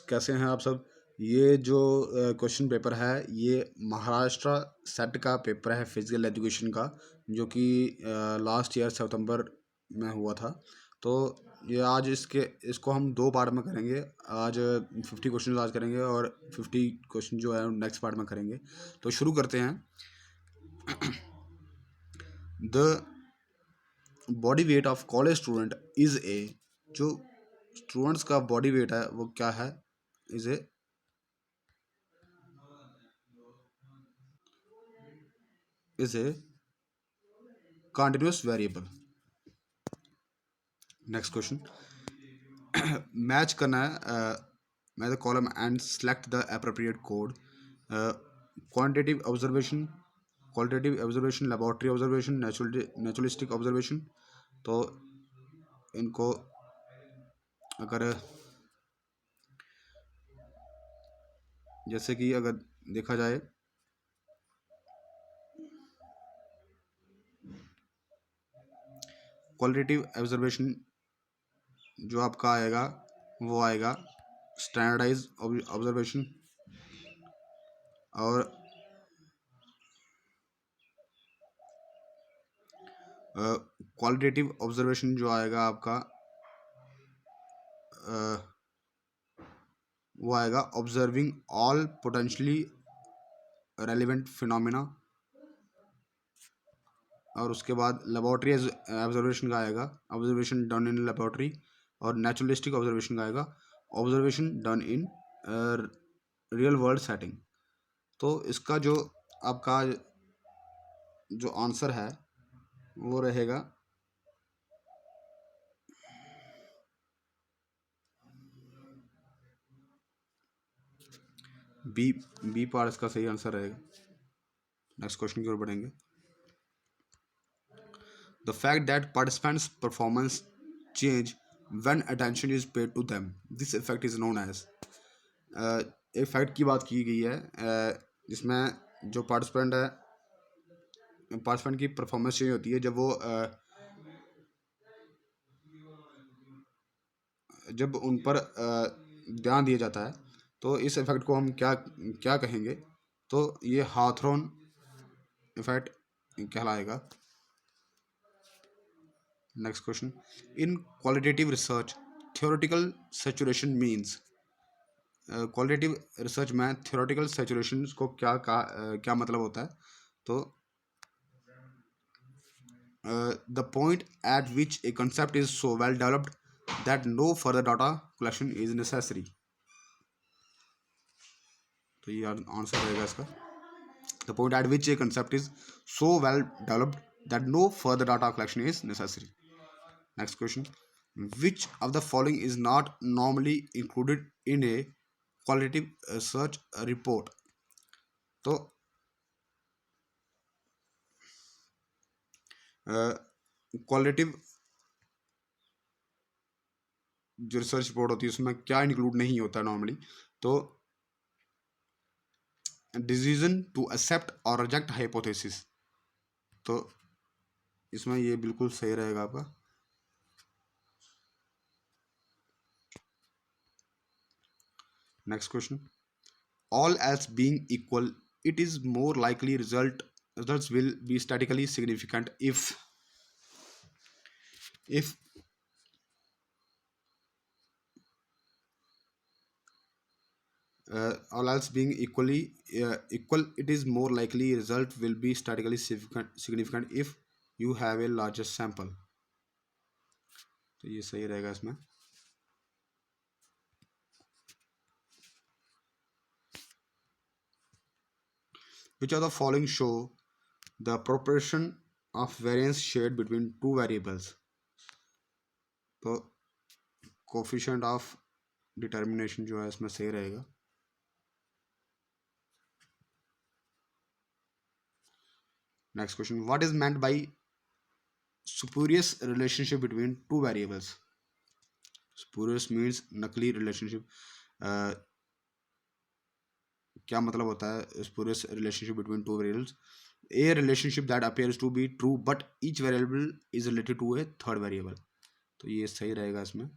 कैसे हैं आप सब। ये जो क्वेश्चन पेपर है ये महाराष्ट्र सेट का पेपर है फिजिकल एजुकेशन का, जो कि लास्ट ईयर सितंबर में हुआ था। तो ये आज इसको हम दो पार्ट में करेंगे। आज 50 क्वेश्चन आज करेंगे और 50 क्वेश्चन जो है नेक्स्ट पार्ट में करेंगे। तो शुरू करते हैं। The body weight of college student is a, जो स्टूडेंट्स का बॉडी वेट है वो क्या है, is a continuous variable। Next question, match करना है। मैं the column and select the appropriate code. Quantitative observation, qualitative observation, laboratory observation, naturalistic observation. तो इनको अगर जैसे कि अगर देखा जाए क्वालिटेटिव ऑब्जर्वेशन जो आपका आएगा वो आएगा स्टैंडर्डाइज ऑब्जर्वेशन, और क्वालिटेटिव ऑब्जर्वेशन जो आएगा आपका वो आएगा observing all potentially relevant phenomena. और उसके बाद लेबोरेटरी ऑब्जर्वेशन का आएगा ऑब्जर्वेशन डन इन लेबोरेटरी, और नेचुरलिस्टिक ऑब्जर्वेशन का आएगा observation done in real world setting. तो इसका जो आपका जो आंसर है वो रहेगा बी। बी पार्ट इसका सही आंसर रहेगा। नेक्स्ट क्वेश्चन की ओर बढ़ेंगे। The fact that participants performance change when attention is paid to them, this effect is known as. एक फैक्ट की बात की गई है जिसमें जो पार्टिसिपेंट की परफॉर्मेंस चेंज होती है जब उन पर ध्यान दिया जाता है। तो इस इफेक्ट को हम क्या क्या कहेंगे, तो ये हाथरॉन इफेक्ट कहलाएगा। Next question, in qualitative research theoretical saturation means. Qualitative research में थ्योरेटिकल सैचुरेशन को क्या मतलब होता है, तो the point at which a concept is so well developed that no further data collection is necessary. तो ये आंसर रहेगा इसका, the point at which a concept is so well developed that no further data collection is necessary. Next question, which of the following is not normally included in a qualitative research report। तो qualitative जो research report होती है उसमें क्या include नहीं होता normally, तो decision to accept और रिजेक्ट हाइपोथेसिस। तो इसमें ये बिल्कुल सही रहेगा आपका। Next question, all else being equal it is more likely results will be statistically significant if all else being equal it is more likely result will be statistically significant if you have a larger sample। तो ये सही रहेगा इसमें। which of the following show the proportion of variance shared between two variables। तो coefficient of determination जो है इसमें सही रहेगा। Next question, what is meant by spurious relationship between two variables। spurious means नकली रिलेशनशिप। क्या मतलब होता है spurious relationship between two variables, a relationship that appears to be true but each variable is related to a third variable। तो ये सही रहेगा इसमें।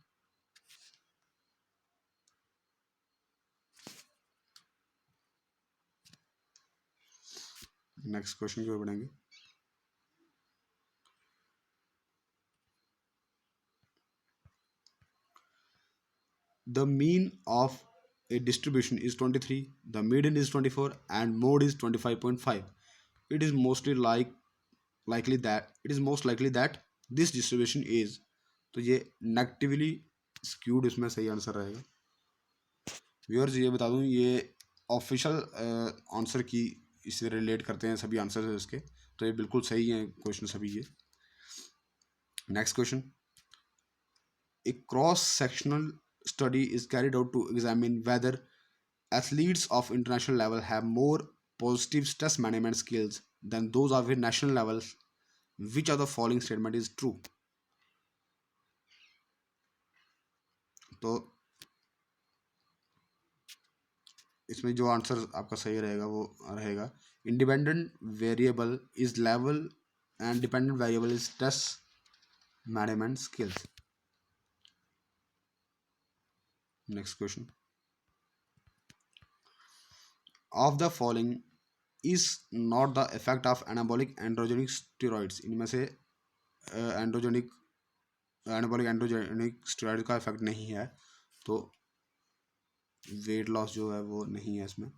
नेक्स्ट क्वेश्चन की ओर बढ़ेंगे। The mean of a distribution is 23, the median is 24, and mode is 25.5. It is mostly likely that this distribution is, तो ये नेगेटिवली स्क्यूड इसमें सही आंसर रहेगा। व्यूअर्स ये बता दूं, ये ऑफिशियल आंसर की इससे रिलेट करते हैं सभी आंसर है इसके, तो ये बिल्कुल सही है क्वेश्चन सभी ये। Next question, a cross-sectional study is carried out to examine whether athletes of international level have more positive stress management skills than those of a national level. Which of the following statement is true? तो इसमें जो answer आपका सही रहेगा वो रहेगा, independent variable is level and dependent variable is stress management skills. Next question, of the following is not the effect of anabolic androgenic steroids. इनमें से एंड्रोजेनिक एनाबॉलिक एंड्रोजेनिक स्टेरॉइड का इफेक्ट नहीं है, तो वेट लॉस जो है वो नहीं है इसमें।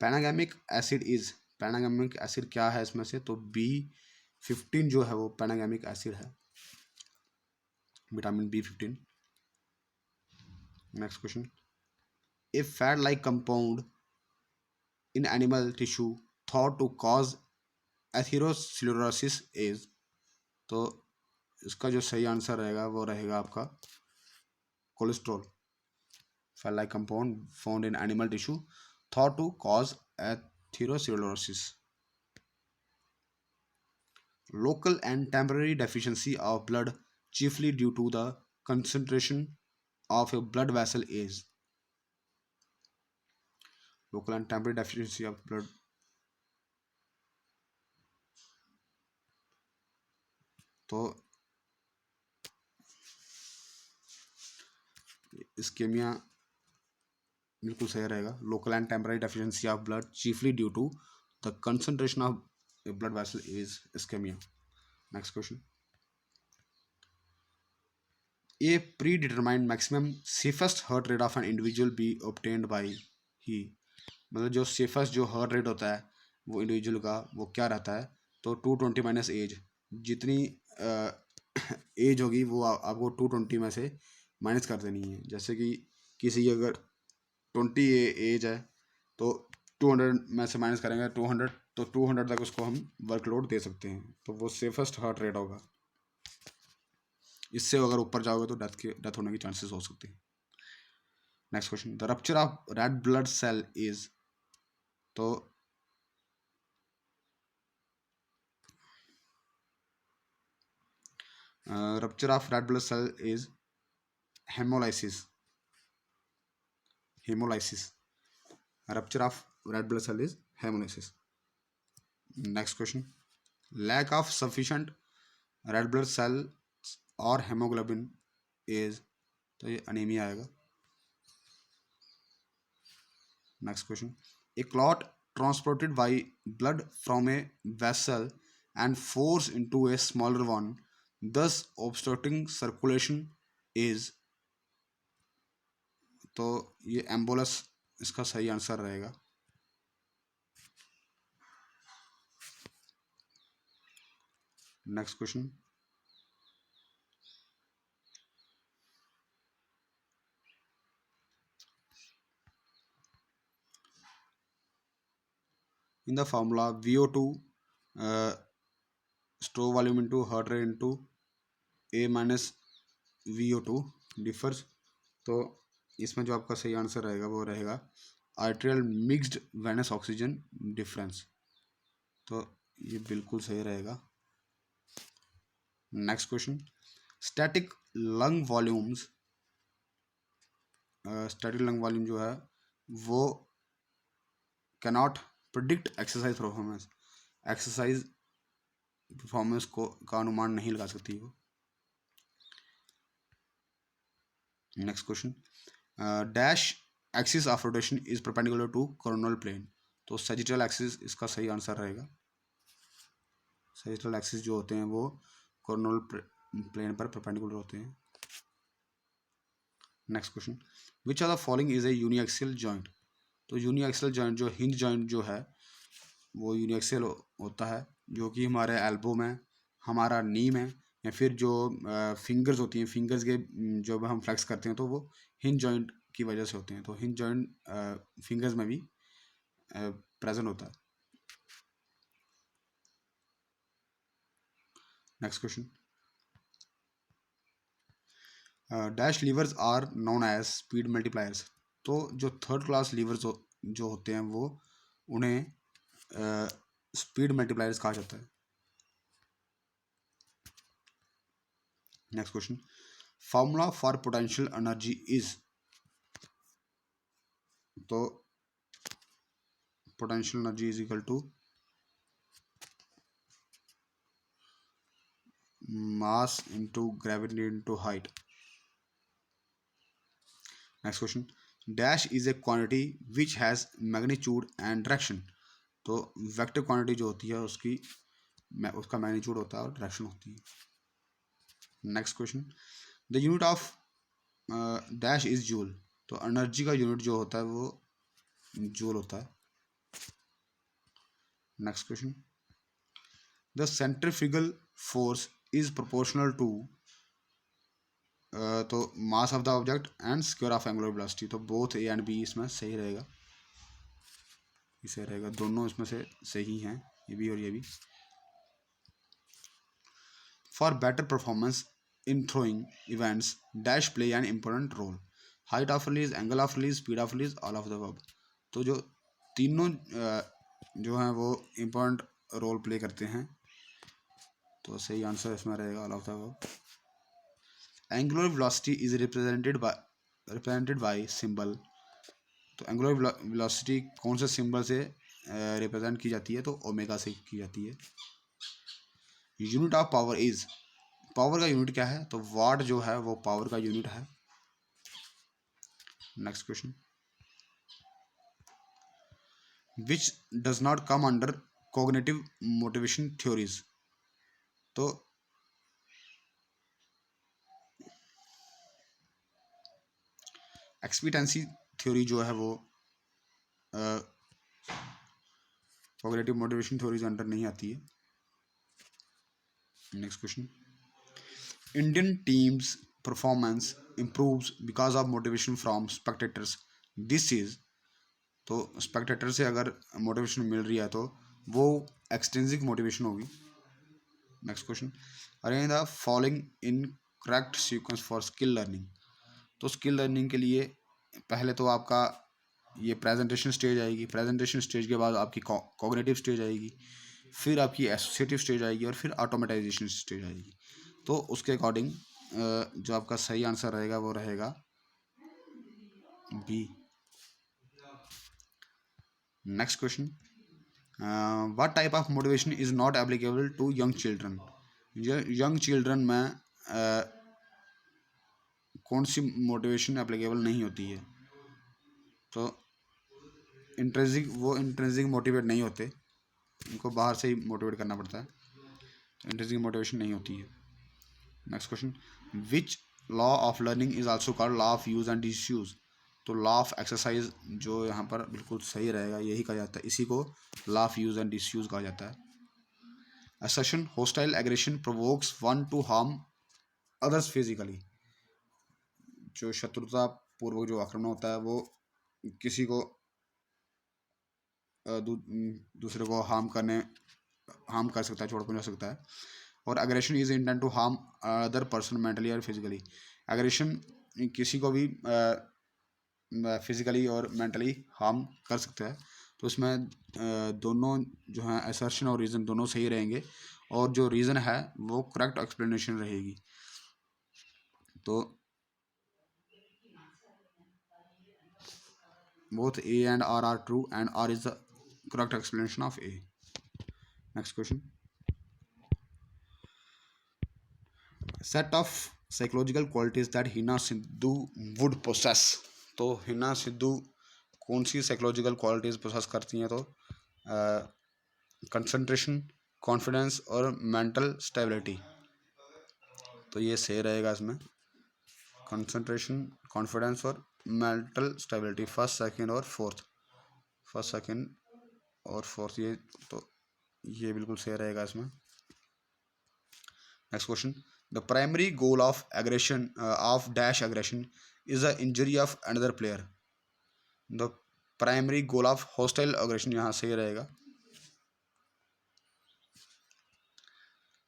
Pangamic acid is, pangamic acid क्या है इसमें से, तो B15 जो है वो पैनागैमिक एसिड है, vitamin B15। Next question, a fat like compound in animal tissue thought to cause atherosclerosis is, तो इसका जो सही आंसर रहेगा वो रहेगा आपका cholesterol. Fat like compound found in animal tissue thought to cause atherosclerosis. Local and temporary deficiency of blood chiefly due to the concentration of a blood vessel is, local and temporary deficiency of blood, तो ischemia बिल्कुल सही रहेगा। Local and temporary deficiency of blood chiefly due to the concentration of a blood vessel is ischemia. Next question, a predetermined maximum safest heart rate of an individual be obtained by he, मतलब जो safest जो heart rate होता है वो individual का वो क्या रहता है, तो 220 माइनस एज, जितनी एज होगी वो आपको 220 में से माइनस कर देनी है। जैसे कि किसी की अगर 20 एज है तो 200 में से माइनस करेंगे 200, तो 200 तक उसको हम वर्कलोड दे सकते हैं, तो वो सेफेस्ट हार्ट रेट होगा। इससे अगर ऊपर जाओगे तो डेथ होने की चांसेस हो सकते हैं। Next question, the rupture of red blood cell is, तो rupture of red blood cell is hemolysis, rupture of red blood cell is hemolysis। next question, lack of sufficient red blood cell और hemoglobin is, तो ये anemia आएगा। next question, a clot transported by blood from a vessel and forced into a smaller one, thus obstructing circulation is, तो ये embolus इसका सही answer रहेगा। Next question, in the formula VO2 stroke volume into heart rate into A minus VO2 differs, तो इसमें जो आपका सही आंसर रहेगा वो रहेगा arterial mixed venous oxygen difference, तो ये बिल्कुल सही रहेगा। Next question, static lung volumes, static lung volume जो है वो cannot predict exercise performance, exercise performance को का अनुमान नहीं लगा सकती वो। Next question, dash axis of rotation is perpendicular to coronal plane. तो सजिटल एक्सिस इसका सही आंसर रहेगा। सजिटल एक्सिस जो होते हैं वो कोरोनल प्लेन पर परपेंडिकुलर होते हैं। Next question, which are the following is a uniaxial joint. तो यूनिएक्सियल जॉइंट जो हिंज जॉइंट जो है वो यूनिएक्सियल होता है, जो कि हमारे एल्बो में, हमारा नी में, या फिर जो फिंगर्स होती हैं, फिंगर्स के जब हम फ्लेक्स करते हैं तो वो हिंज जॉइंट की वजह से होते हैं। तो हिंज जॉइंट फिंगर्स में भी प्रेजेंट होता है। Next question, dash levers are known as speed multipliers. तो जो थर्ड क्लास लीवर्स जो होते हैं वो उन्हें स्पीड मल्टीप्लायर्स कहा जाता है। Next question, formula for potential energy is. तो potential energy is equal to mass into gravity into height. Next question, dash is a quantity which has magnitude and direction. तो वेक्टर क्वांटिटी जो होती है उसका magnitude होता है और direction होती है। Next question, the unit of dash is joule. तो एनर्जी का यूनिट जो होता है वो जूल होता है। Next question, the centrifugal force is proportional to. तो mass of the object and square of angular velocity. तो बोथ ए एंड बी इसमें सही रहेगा, इसे रहेगा, दोनों इसमें से सही हैं, ये भी और ये भी। For better performance in throwing events dash play an important role. Height of release, angle of release, speed of release, all of the above. तो जो तीनों जो हैं वो इम्पोर्टेंट रोल प्ले करते हैं। तो सही आंसर इसमें रहेगा all of the above. Angular velocity is represented by symbol. तो एंगुलर वेलोसिटी कौन से सिंबल से रिप्रेजेंट की जाती है? तो ओमेगा से की जाती है। Unit of power is. Power का यूनिट क्या है? तो वाट जो है वो पावर का यूनिट है। Next question, which does not come under cognitive motivation theories. तो एक्सपीटेंसी थ्योरी जो है वो कॉग्निटिव मोटिवेशन थ्योरीज अंडर नहीं आती है। Next question, Indian teams performance improves because of motivation from spectators. This is. तो स्पेक्टेटर से अगर मोटिवेशन मिल रही है तो वो एक्सट्रिंसिक मोटिवेशन होगी। Next question, arrange the following in correct sequence for skill learning. तो स्किल लर्निंग के लिए पहले तो आपका ये प्रेजेंटेशन स्टेज आएगी, प्रेजेंटेशन स्टेज के बाद आपकी कॉग्निटिव स्टेज आएगी, फिर आपकी एसोसिएटिव स्टेज आएगी और फिर ऑटोमेटाइजेशन स्टेज आएगी। तो उसके अकॉर्डिंग जो आपका सही आंसर रहेगा वो रहेगा B. Next question, what type of motivation is not applicable to young children. Young children में कौन सी मोटिवेशन एप्लीकेबल नहीं होती है? तो इंट्रिंसिक मोटिवेट नहीं होते, उनको बाहर से ही मोटिवेट करना पड़ता है, तो इंट्रिंसिक मोटिवेशन नहीं होती है। Next question, which law of learning is also called law of use and disuse. तो लॉ ऑफ एक्सरसाइज जो यहाँ पर बिल्कुल सही रहेगा, यही कहा जाता है, इसी को law of use and disuse कहा जाता है। Assertion, hostile aggression provokes one two harm others physically. जो शत्रुता पूर्वक जो आक्रमण होता है वो किसी को दूसरे को हार्म कर सकता है, चोट पहुंचा सकता है। और aggression is intent to harm other person mentally और फिजिकली। एग्रेशन किसी को भी फिजिकली और मेंटली हार्म कर सकता है। तो इसमें दोनों जो हैं असर्शन और रीज़न दोनों सही रहेंगे, और जो रीज़न है वो करेक्ट एक्सप्लेनेशन रहेगी। तो both A and R are true and R is the correct explanation of A. Next question, set of psychological qualities that Hina Sindhu would possess। तो हिना सिद्धू कौन सी साइकोलॉजिकल क्वालिटीज़ प्रोसेस करती हैं? तो concentration, confidence और mental stability. तो ये सही रहेगा इसमें, कंसंट्रेशन, कॉन्फिडेंस और मेंटल स्टेबिलिटी, फर्स्ट सेकंड और फोर्थ, फर्स्ट सेकंड और फोर्थ, ये तो ये बिल्कुल सही रहेगा इसमें। Next question, the primary goal of aggression of dash aggression is the injury of another player. The primary goal of hostile aggression, यहाँ सही रहेगा।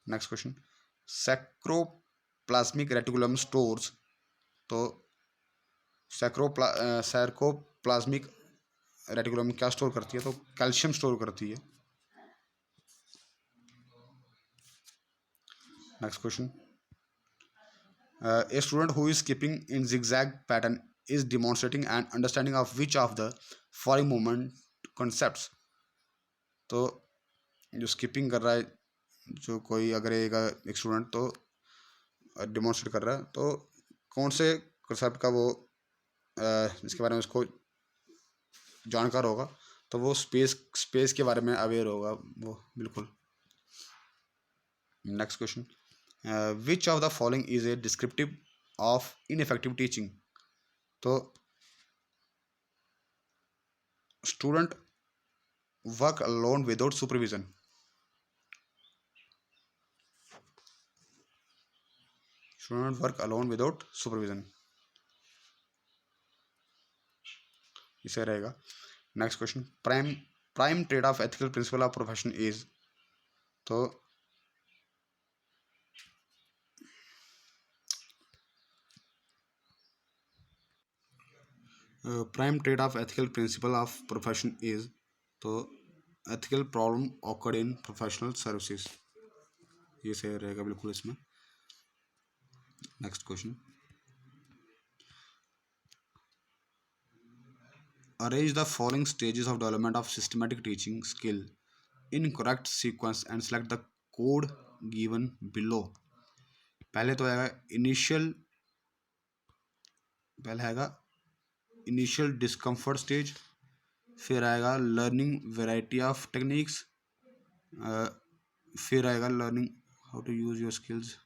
Next question, sarcoplasmic reticulum stores. तो सैक्रोप्लाज्मिक रेटिकुलम क्या स्टोर करती है? तो कैल्शियम स्टोर करती है। Next question, a student who is skipping in zigzag pattern is demonstrating an understanding of which of the following movement concepts। तो जो skipping कर रहा है, जो कोई अगर एक स्टूडेंट तो डिमॉन्स्ट्रेट कर रहा है, तो कौन से कंसेप्ट का वो जिसके बारे में उसको जानकार होगा, तो वो स्पेस के बारे में अवेयर होगा वो, बिल्कुल। Next question, which of the following is a descriptive of ineffective teaching. तो student work alone without supervision. Student work alone without supervision, इसे रहेगा। नेक्स्ट क्वेश्चन, prime trade of ethical principle of profession is. तो prime trade of ethical principle of profession is, तो ethical problem occurred in professional services, ये सही रहेगा बिल्कुल इसमें। Next question, arrange the following stages of development of systematic teaching skill in correct sequence and select the code given below। पहले तो आएगा initial, पहले आएगा इनिशियल डिस्कम्फर्ट स्टेज, फिर आएगा लर्निंग वेराइटी ऑफ टेक्निक्स, फिर आएगा learning how to use your skills,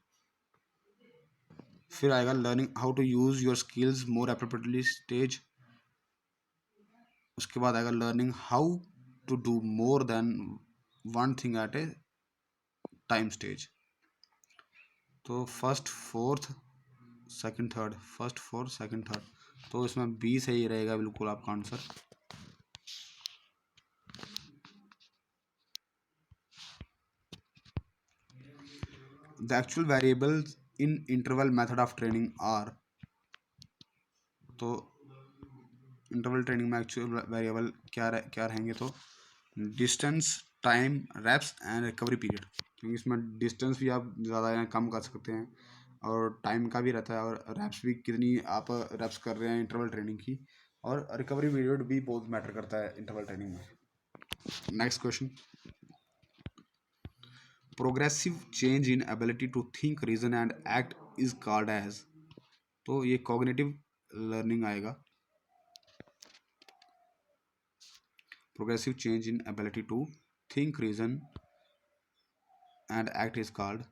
फिर आएगा learning how to use your skills more appropriately stage, उसके बाद आएगा learning how to do more than one thing at a time stage. तो first fourth second third, first fourth second third, तो इसमें B सही रहेगा बिल्कुल आपका answer. The actual variables in interval method of training are. तो interval training में actual variable क्या रहेंगे? तो distance, time, reps and recovery period, क्योंकि इसमें डिस्टेंस भी आप ज़्यादा या कम कर सकते हैं और टाइम का भी रहता है, और रेप्स भी कितनी आप रेप्स कर रहे हैं इंटरवल ट्रेनिंग की, और रिकवरी पीरियड भी बहुत मैटर करता है इंटरवल ट्रेनिंग में। Next question, progressive change in ability to think, reason and act is called as. तो ये कॉग्निटिव लर्निंग आएगा। Progressive change in ability to think, reason and act is called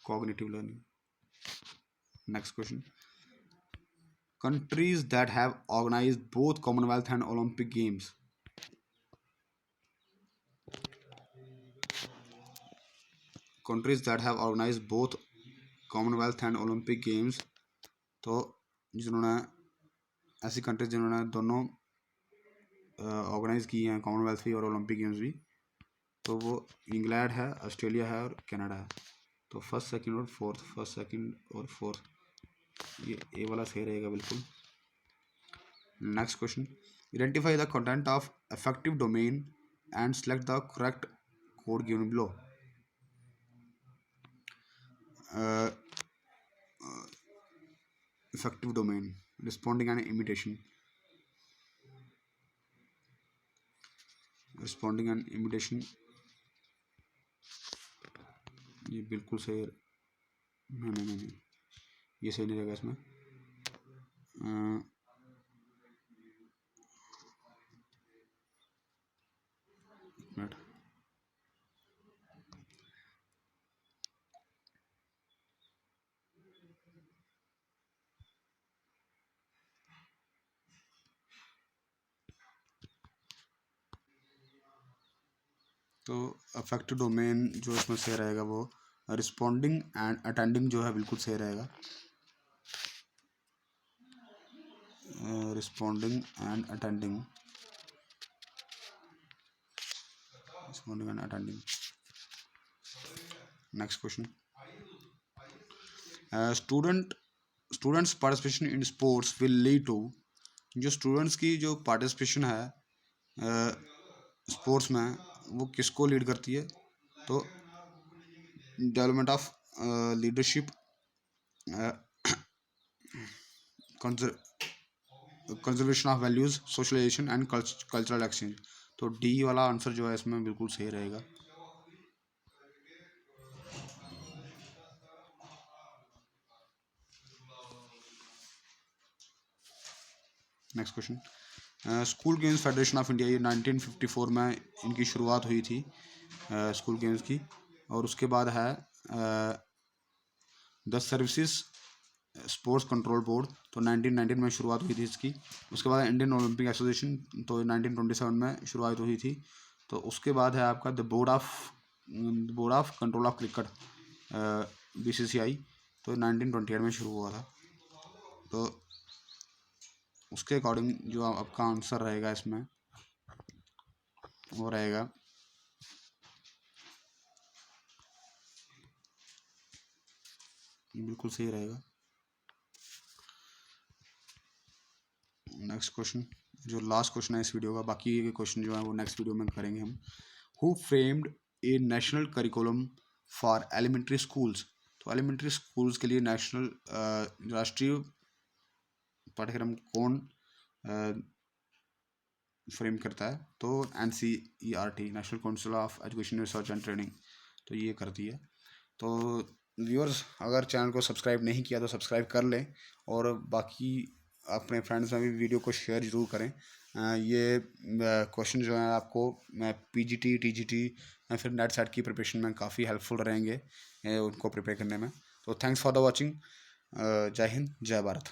cognitive learning। Next question, countries that have organized both Commonwealth and Olympic Games। countries that have organized both Commonwealth and Olympic Games, तो जिन्होंने ऐसी countries जिन्होंने दोनों organise किए हैं, Commonwealth भी और Olympic games भी, तो वो इंग्लैंड है, ऑस्ट्रेलिया है और कनाडा है। तो फर्स्ट सेकंड और फोर्थ, फर्स्ट सेकंड और फोर्थ, ये ए वाला सही रहेगा बिल्कुल। Next question, identify the content of affective domain and select the correct code given below. Affective domain, responding and imitation, responding and imitation, ये बिल्कुल सही, नहीं, ये सही नहीं रहेगा इसमें। मिनट। तो अफेक्टेड डोमेन जो इसमें सही रहेगा वो रिस्पॉन्डिंग एंड अटेंडिंग जो है बिल्कुल सही रहेगा। Responding and attending, responding and attending. Next question, students participation in sports will lead to, जो स्टूडेंट्स की जो पार्टिसिपेशन है स्पोर्ट्स में वो किसको लीड करती है? तो development of leadership, conservation of values, socialization and cultural exchange. तो डी वाला आंसर जो है इसमें बिल्कुल सही रहेगा। Next question, school games federation of India, ये 1954 में इनकी शुरुआत हुई थी स्कूल गेम्स की। और उसके बाद है the services sports control board, तो 1919 में शुरुआत हुई थी इसकी। उसके बाद इंडियन ओलंपिक एसोसिएशन, तो 1927 में शुरुआत हुई थी। तो उसके बाद है आपका the board of control of cricket, BCCI, तो 1928 में शुरू हुआ था। तो उसके अकॉर्डिंग जो आपका आंसर रहेगा इसमें वो रहेगा बिल्कुल सही रहेगा। नेक्स्ट क्वेश्चन, जो लास्ट क्वेश्चन है इस वीडियो का, बाकी के क्वेश्चन जो है वो नेक्स्ट वीडियो में करेंगे हम। Who framed a national curriculum for elementary schools, तो एलिमेंट्री स्कूल्स के लिए नेशनल राष्ट्रीय पाठ्यक्रम कौन फ्रेम करता है? तो NCERT, national council of education research and training, तो ये करती है। तो व्यूअर्स, अगर चैनल को सब्सक्राइब नहीं किया तो सब्सक्राइब कर लें, और बाकी अपने फ्रेंड्स में भी वीडियो को शेयर ज़रूर करें। ये क्वेश्चन जो है आपको PGT TGT या फिर नेट सेट की प्रिपरेशन में काफ़ी हेल्पफुल रहेंगे उनको प्रिपेयर करने में। तो थैंक्स फॉर द वॉचिंग। जय हिंद, जय भारत।